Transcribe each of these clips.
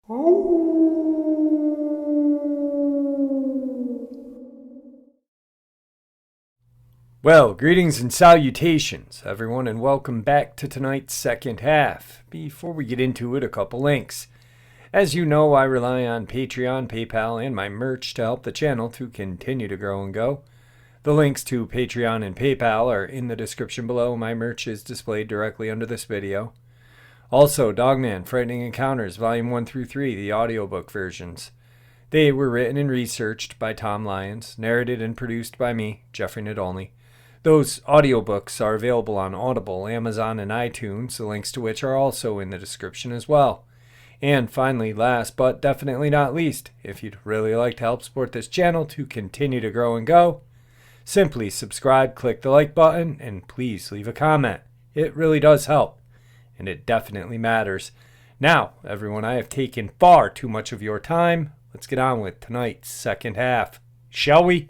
Well, greetings and salutations, everyone, and welcome back to tonight's second half. Before we get into it, a couple links. As you know, I rely on Patreon, PayPal, and my merch to help the channel to continue to grow and go. The links to Patreon and PayPal are in the description below. My merch is displayed directly under this video. Also, Dogman, Frightening Encounters, Volume 1 through 3, the audiobook versions. They were written and researched by Tom Lyons, narrated and produced by me, Jeffrey Nadolny. Those audiobooks are available on Audible, Amazon, and iTunes, the links to which are also in the description as well. And finally, last but definitely not least, if you'd really like to help support this channel to continue to grow and go, simply subscribe, click the like button, and please leave a comment. It really does help, and it definitely matters. Now, everyone, I have taken far too much of your time. Let's get on with tonight's second half, shall we?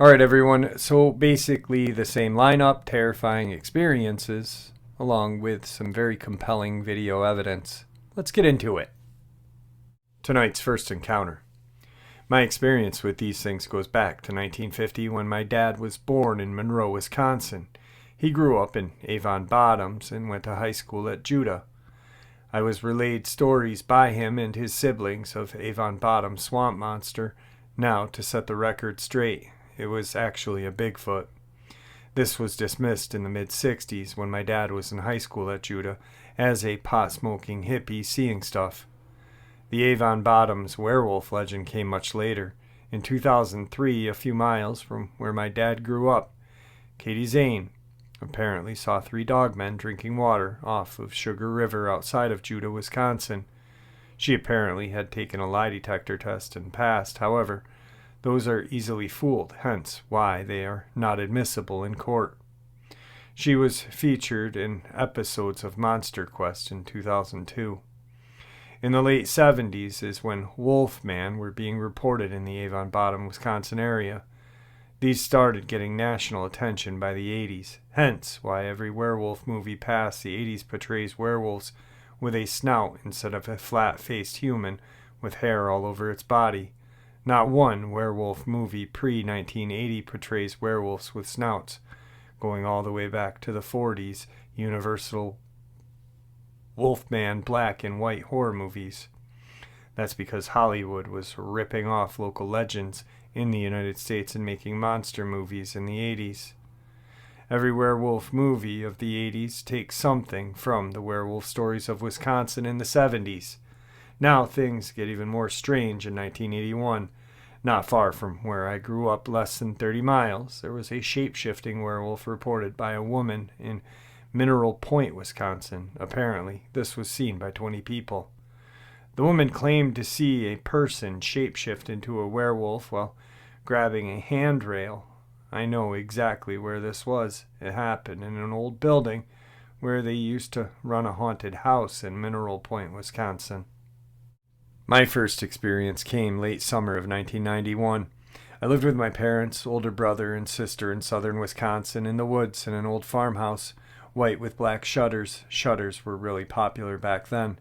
Alright, everyone, so basically the same lineup, terrifying experiences, along with some very compelling video evidence. Let's get into it. Tonight's first encounter. My experience with these things goes back to 1950 when my dad was born in Monroe, Wisconsin. He grew up in Avon Bottoms and went to high school at Judah. I was relayed stories by him and his siblings of Avon Bottom swamp monster. Now, to set the record straight, it was actually a Bigfoot. This was dismissed in the mid-60s when my dad was in high school at Judah as a pot-smoking hippie seeing stuff. The Avon Bottoms werewolf legend came much later. In 2003, a few miles from where my dad grew up, Katie Zane apparently saw 3 dogmen drinking water off of Sugar River outside of Judah, Wisconsin. She apparently had taken a lie detector test and passed. However, those are easily fooled, hence why they are not admissible in court. She was featured in episodes of Monster Quest in 2002. In the late 70s is when Wolfman were being reported in the Avon Bottom, Wisconsin area. These started getting national attention by the 80s, hence why every werewolf movie past the 80s portrays werewolves with a snout instead of a flat-faced human with hair all over its body. Not one werewolf movie pre-1980 portrays werewolves with snouts, going all the way back to the 40s Universal Wolfman black and white horror movies. That's because Hollywood was ripping off local legends in the United States and making monster movies in the 80s. Every werewolf movie of the 80s takes something from the werewolf stories of Wisconsin in the 70s. Now things get even more strange in 1981. Not far from where I grew up, less than 30 miles, there was a shape-shifting werewolf reported by a woman in Mineral Point, Wisconsin. Apparently, this was seen by 20 people. The woman claimed to see a person shape-shift into a werewolf while grabbing a handrail. I know exactly where this was. It happened in an old building where they used to run a haunted house in Mineral Point, Wisconsin. My first experience came late summer of 1991. I lived with my parents, older brother, and sister in southern Wisconsin in the woods in an old farmhouse, white with black shutters. Shutters were really popular back then.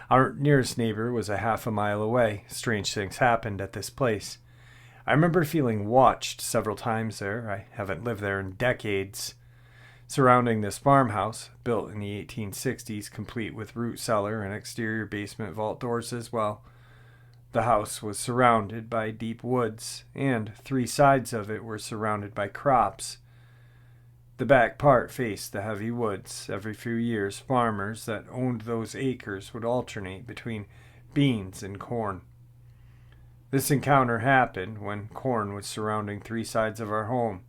Our nearest neighbor was a half a mile away. Strange things happened at this place. I remember feeling watched several times there. I haven't lived there in decades. Surrounding this farmhouse, built in the 1860s, complete with root cellar and exterior basement vault doors as well. The house was surrounded by deep woods, and 3 sides of it were surrounded by crops. The back part faced the heavy woods. Every few years, farmers that owned those acres would alternate between beans and corn. This encounter happened when corn was surrounding 3 sides of our home.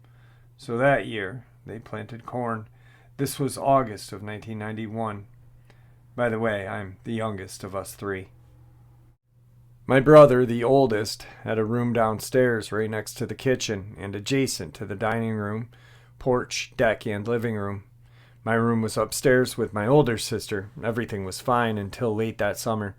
So that year, they planted corn. This was August of 1991. By the way, I'm the youngest of us 3. My brother, the oldest, had a room downstairs right next to the kitchen and adjacent to the dining room, porch, deck, and living room. My room was upstairs with my older sister. Everything was fine until late that summer.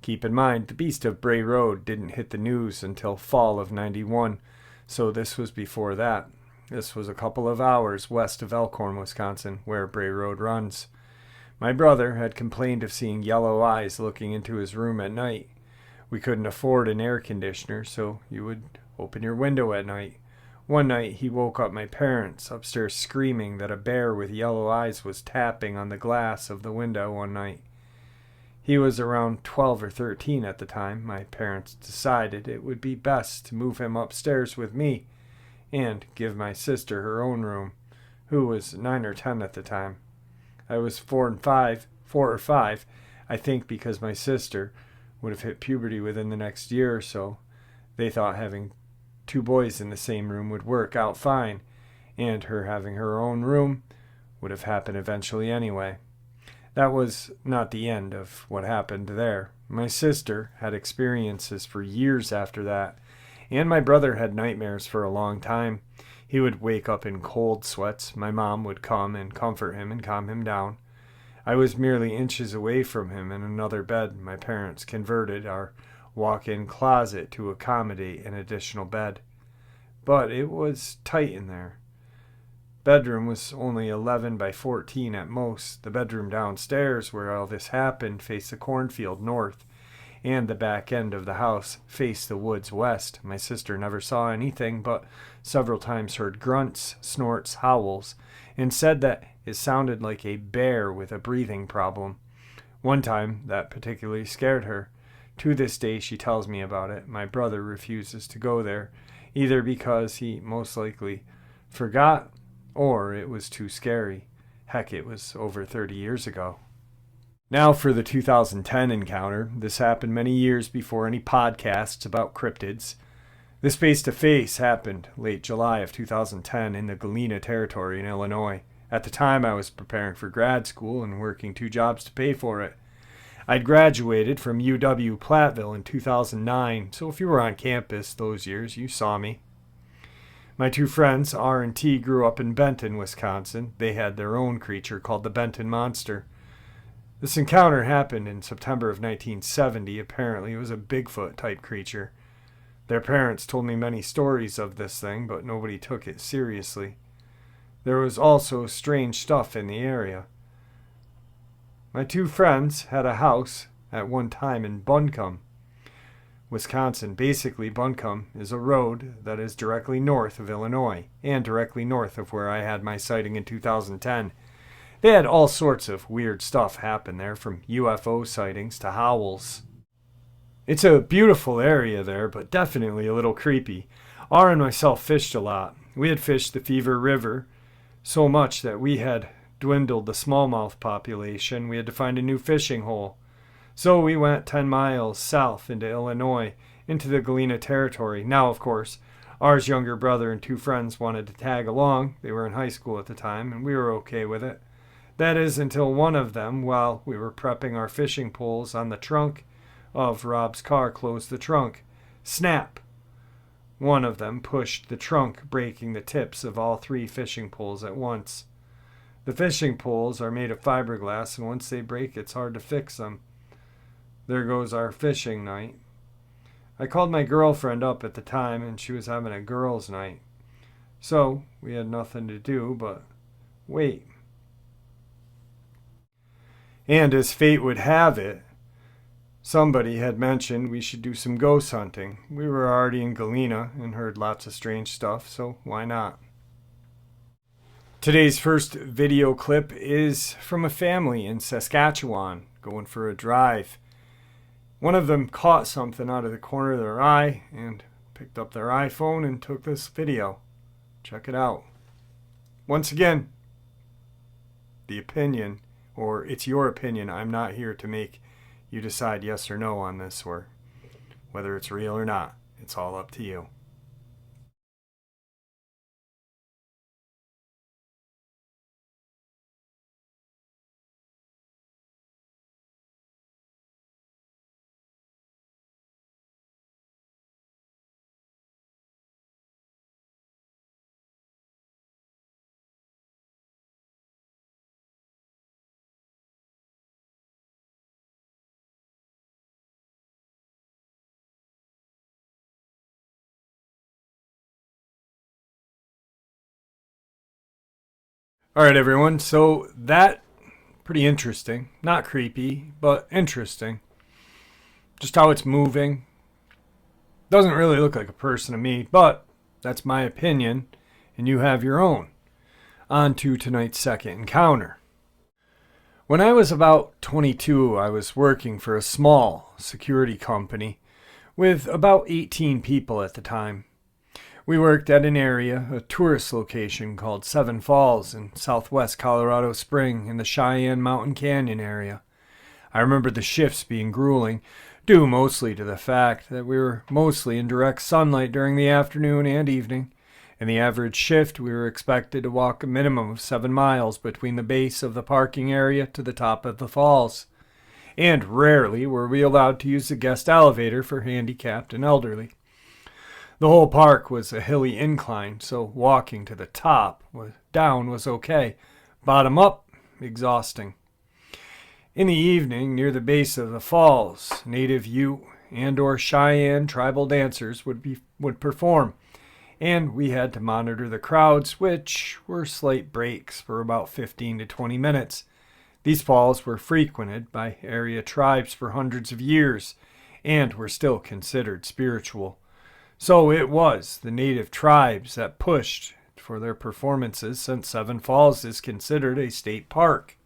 Keep in mind, the Beast of Bray Road didn't hit the news until fall of 91, so this was before that. This was a couple of hours west of Elkhorn, Wisconsin, where Bray Road runs. My brother had complained of seeing yellow eyes looking into his room at night. We couldn't afford an air conditioner, so you would open your window at night. One night he woke up my parents upstairs screaming that a bear with yellow eyes was tapping on the glass of the window one night. He was around 12 or 13 at the time. My parents decided it would be best to move him upstairs with me and give my sister her own room, who was 9 or 10 at the time. I was 4 or 5, I think, because my sister would have hit puberty within the next year or so. They thought having 2 boys in the same room would work out fine, and her having her own room would have happened eventually anyway. That was not the end of what happened there. My sister had experiences for years after that, and my brother had nightmares for a long time. He would wake up in cold sweats. My mom would come and comfort him and calm him down. I was merely inches away from him in another bed. My parents converted our walk-in closet to accommodate an additional bed. But it was tight in there. Bedroom was only 11 by 14 at most. The bedroom downstairs where all this happened faced the cornfield north, and the back end of the house faced the woods west. My sister never saw anything, but several times heard grunts, snorts, howls, and said that it sounded like a bear with a breathing problem. One time, that particularly scared her. To this day, she tells me about it. My brother refuses to go there, either because he most likely forgot or it was too scary. Heck, it was over 30 years ago. Now for the 2010 encounter. This happened many years before any podcasts about cryptids. This face-to-face happened late July of 2010 in the Galena Territory in Illinois. At the time, I was preparing for grad school and working 2 jobs to pay for it. I'd graduated from UW Platteville in 2009, so if you were on campus those years, you saw me. My 2 friends, R and T, grew up in Benton, Wisconsin. They had their own creature called the Benton Monster. This encounter happened in September of 1970. Apparently, it was a Bigfoot-type creature. Their parents told me many stories of this thing, but nobody took it seriously. There was also strange stuff in the area. My 2 friends had a house at one time in Buncombe, Wisconsin. Basically, Buncombe is a road that is directly north of Illinois and directly north of where I had my sighting in 2010. They had all sorts of weird stuff happen there, from UFO sightings to howls. It's a beautiful area there, but definitely a little creepy. R and myself fished a lot. We had fished the Fever River so much that we had dwindled the smallmouth population. We had to find a new fishing hole. So we went 10 miles south into Illinois, into the Galena Territory. Now, of course, R's younger brother and 2 friends wanted to tag along. They were in high school at the time, and we were okay with it. That is, until one of them, while we were prepping our fishing poles on the trunk of Rob's car, closed the trunk. Snap! One of them pushed the trunk, breaking the tips of all 3 fishing poles at once. The fishing poles are made of fiberglass, and once they break, it's hard to fix them. There goes our fishing night. I called my girlfriend up at the time, and she was having a girls' night. So we had nothing to do but wait. And as fate would have it, somebody had mentioned we should do some ghost hunting. We were already in Galena and heard lots of strange stuff, so why not? Today's first video clip is from a family in Saskatchewan going for a drive. One of them caught something out of the corner of their eye and picked up their iPhone and took this video. Check it out. Once again, the opinion, or it's your opinion. I'm not here to make you decide yes or no on this, or whether it's real or not. It's all up to you. All right, everyone. So that Pretty interesting. Not creepy, but interesting. Just how it's moving. Doesn't really look like a person to me, but that's my opinion, and you have your own. On to tonight's second encounter. When I was about 22, I was working for a small security company with about 18 people at the time. We worked at an area, a tourist location called Seven Falls in southwest Colorado Spring in the Cheyenne Mountain Canyon area. I remember the shifts being grueling, due mostly to the fact that we were mostly in direct sunlight during the afternoon and evening. In the average shift, we were expected to walk a minimum of 7 miles between the base of the parking area to the top of the falls. And rarely were we allowed to use the guest elevator for handicapped and elderly. The whole park was a hilly incline, so walking to the top down was okay. Bottom up, exhausting. In the evening, near the base of the falls, native Ute and/or Cheyenne tribal dancers would perform, and we had to monitor the crowds, which were slight breaks for about 15 to 20 minutes. These falls were frequented by area tribes for hundreds of years, and were still considered spiritual. So it was the native tribes that pushed for their performances, since Seven Falls is considered a state park.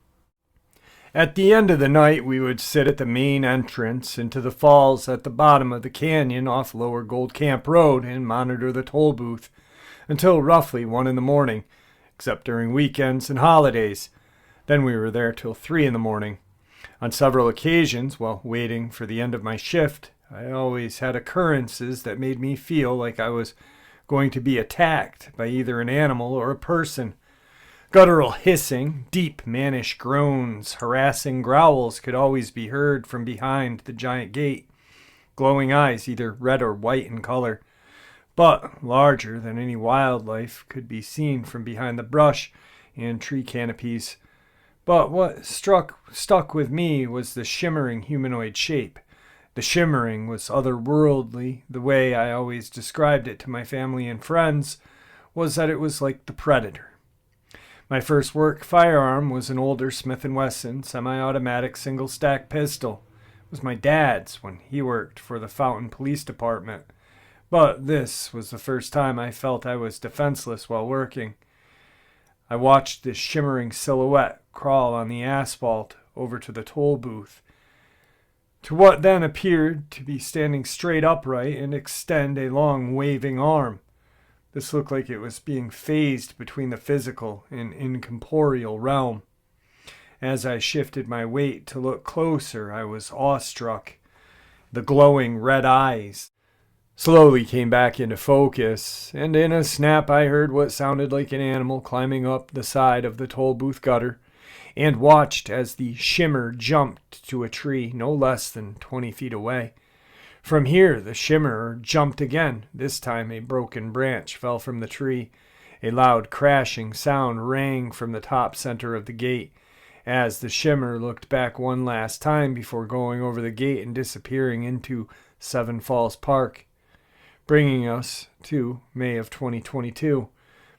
At the end of the night, we would sit at the main entrance into the falls at the bottom of the canyon off Lower Gold Camp Road and monitor the toll booth until roughly 1 in the morning, except during weekends and holidays. Then we were there till 3 in the morning. On several occasions, while waiting for the end of my shift, I always had occurrences that made me feel like I was going to be attacked by either an animal or a person. Guttural hissing, deep mannish groans, harassing growls could always be heard from behind the giant gate. Glowing eyes, either red or white in color, but larger than any wildlife, could be seen from behind the brush and tree canopies. But what stuck with me was the shimmering humanoid shape. The shimmering was otherworldly. The way I always described it to my family and friends was that it was like the Predator. My first work firearm was an older Smith & Wesson semi-automatic single-stack pistol. It was my dad's when he worked for the Fountain Police Department. But this was the first time I felt I was defenseless while working. I watched this shimmering silhouette crawl on the asphalt over to the toll booth, to what then appeared to be standing straight upright and extend a long waving arm. This looked like it was being phased between the physical and incorporeal realm. As I shifted my weight to look closer, I was awestruck. The glowing red eyes slowly came back into focus, and in a snap I heard what sounded like an animal climbing up the side of the toll booth gutter, and watched as the shimmer jumped to a tree no less than 20 feet away. From here, the shimmer jumped again. This time a broken branch fell from the tree. A loud crashing sound rang from the top center of the gate as the shimmer looked back one last time before going over the gate and disappearing into Seven Falls Park, bringing us to May of 2022.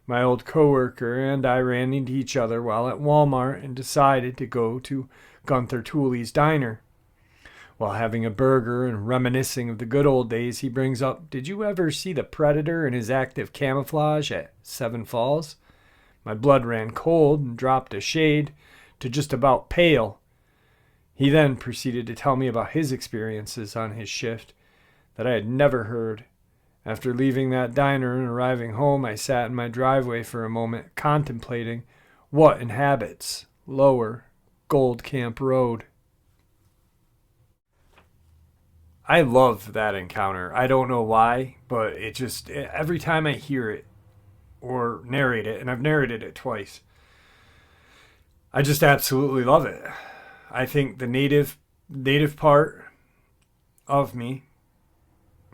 My old coworker and I ran into each other while at Walmart and decided to go to Gunther Tooley's diner. While having a burger and reminiscing of the good old days, he brings up, "Did you ever see the Predator in his active camouflage at Seven Falls?" My blood ran cold and dropped a shade to just about pale. He then proceeded to tell me about his experiences on his shift that I had never heard. After leaving that diner and arriving home, I sat in my driveway for a moment, contemplating what inhabits Lower Gold Camp Road. I love that encounter. I don't know why, but every time I hear it or narrate it, and I've narrated it twice, I just absolutely love it. I think the native part of me,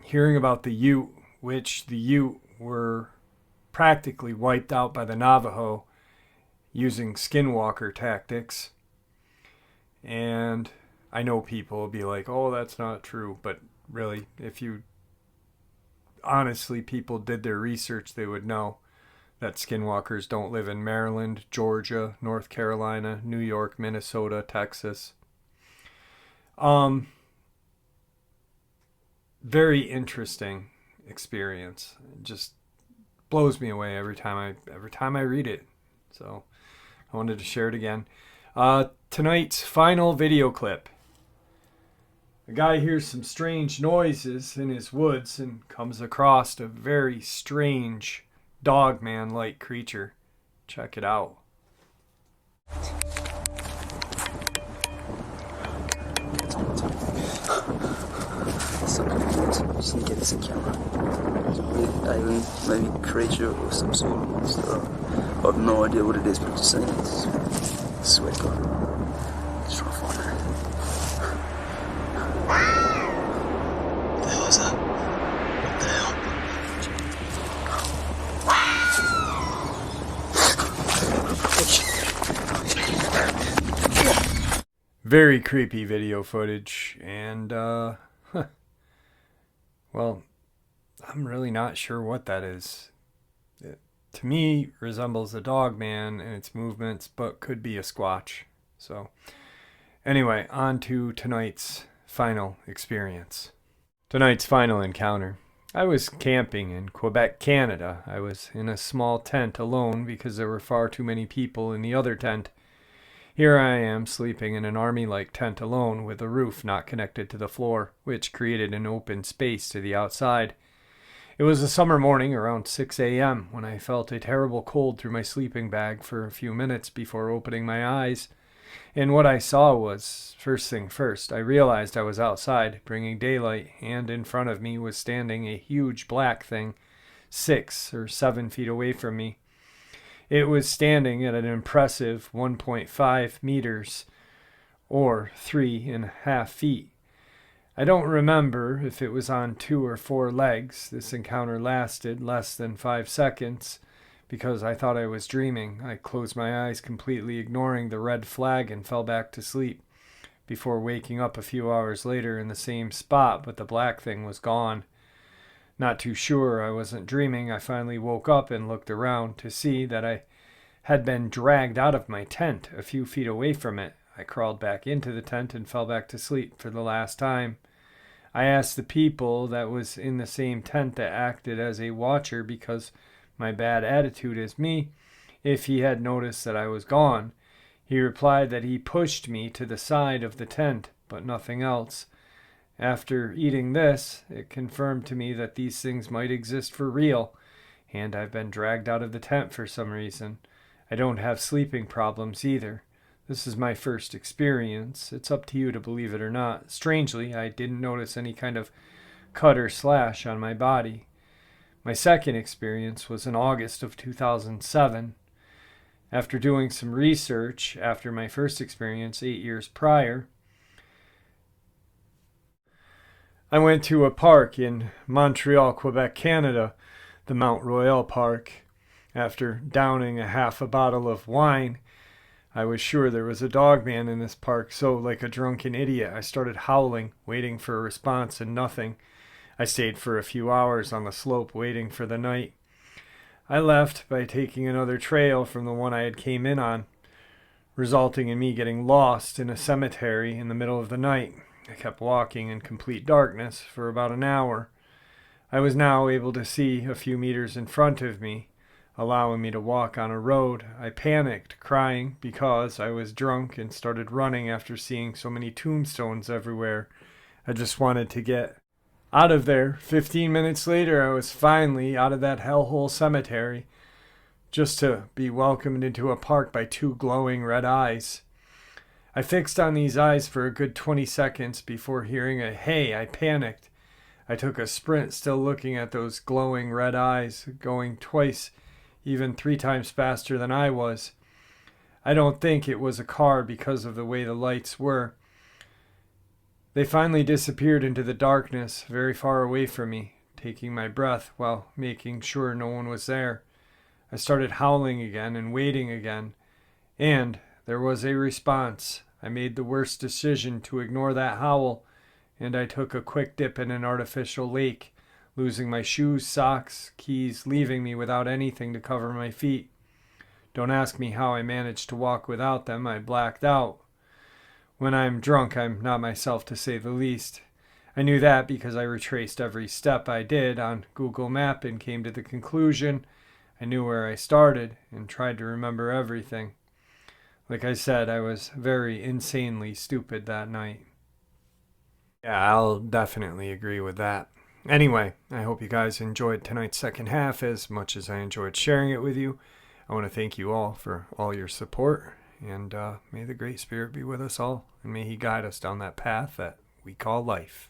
hearing about the Ute, which the Ute were practically wiped out by the Navajo using skinwalker tactics, and I know people will be like, "Oh, that's not true," but really, if you honestly people did their research, they would know that skinwalkers don't live in Maryland, Georgia, North Carolina, New York, Minnesota, Texas. Very interesting experience. It just blows me away every time I read it. So I wanted to share it again. Tonight's final video clip. A guy hears some strange noises in his woods and comes across a very strange Dogman-like creature. Check it out. Sneak at the camera. Maybe creature or some sort of monster. I have no idea what it is, but I'm just saying it's sweat God. Just trying to find it. What the hell is that? What the hell? Very creepy video footage, and well, I'm really not sure what that is. It, to me, resembles a Dogman in its movements, but could be a Squatch. So, anyway, on to tonight's final experience. Tonight's final encounter. I was camping in Quebec, Canada. I was in a small tent alone because there were far too many people in the other tent. Here I am sleeping in an army-like tent alone with a roof not connected to the floor, which created an open space to the outside. It was a summer morning around 6 a.m. when I felt a terrible cold through my sleeping bag for a few minutes before opening my eyes. And what I saw was, first thing first, I realized I was outside, bringing daylight, and in front of me was standing a huge black thing, 6 or 7 feet away from me. It was standing at an impressive 1.5 meters, or 3.5 feet. I don't remember if it was on 2 or 4 legs. This encounter lasted less than 5 seconds because I thought I was dreaming. I closed my eyes, completely ignoring the red flag, and fell back to sleep before waking up a few hours later in the same spot, but the black thing was gone. Not too sure I wasn't dreaming, I finally woke up and looked around to see that I had been dragged out of my tent a few feet away from it. I crawled back into the tent and fell back to sleep for the last time. I asked the people that was in the same tent that acted as a watcher because my bad attitude as me, if he had noticed that I was gone. He replied that he pushed me to the side of the tent, but nothing else. After eating this, it confirmed to me that these things might exist for real, and I've been dragged out of the tent for some reason. I don't have sleeping problems either. This is my first experience. It's up to you to believe it or not. Strangely, I didn't notice any kind of cut or slash on my body. My second experience was in August of 2007. After doing some research after my first experience 8 years prior, I went to a park in Montreal, Quebec, Canada, the Mount Royal Park. After downing a half a bottle of wine, I was sure there was a Dogman in this park, so like a drunken idiot, I started howling, waiting for a response, and nothing. I stayed for a few hours on the slope waiting for the night. I left by taking another trail from the one I had came in on, resulting in me getting lost in a cemetery in the middle of the night. I kept walking in complete darkness for about an hour. I was now able to see a few meters in front of me, allowing me to walk on a road. I panicked, crying because I was drunk and started running after seeing so many tombstones everywhere. I just wanted to get out of there. 15 minutes later, I was finally out of that hellhole cemetery, just to be welcomed into a park by 2 glowing red eyes. I fixed on these eyes for a good 20 seconds before hearing a hey. I panicked. I took a sprint, still looking at those glowing red eyes, going twice, even 3 times faster than I was. I don't think it was a car because of the way the lights were. They finally disappeared into the darkness, very far away from me, taking my breath while making sure no one was there. I started howling again and waiting again, and there was a response. I made the worst decision to ignore that howl, and I took a quick dip in an artificial lake, losing my shoes, socks, keys, leaving me without anything to cover my feet. Don't ask me how I managed to walk without them. I blacked out. When I'm drunk, I'm not myself, to say the least. I knew that because I retraced every step I did on Google Map and came to the conclusion I knew where I started and tried to remember everything. Like I said, I was very insanely stupid that night. Yeah, I'll definitely agree with that. Anyway, I hope you guys enjoyed tonight's second half as much as I enjoyed sharing it with you. I want to thank you all for all your support, and may the Great Spirit be with us all, and may He guide us down that path that we call life.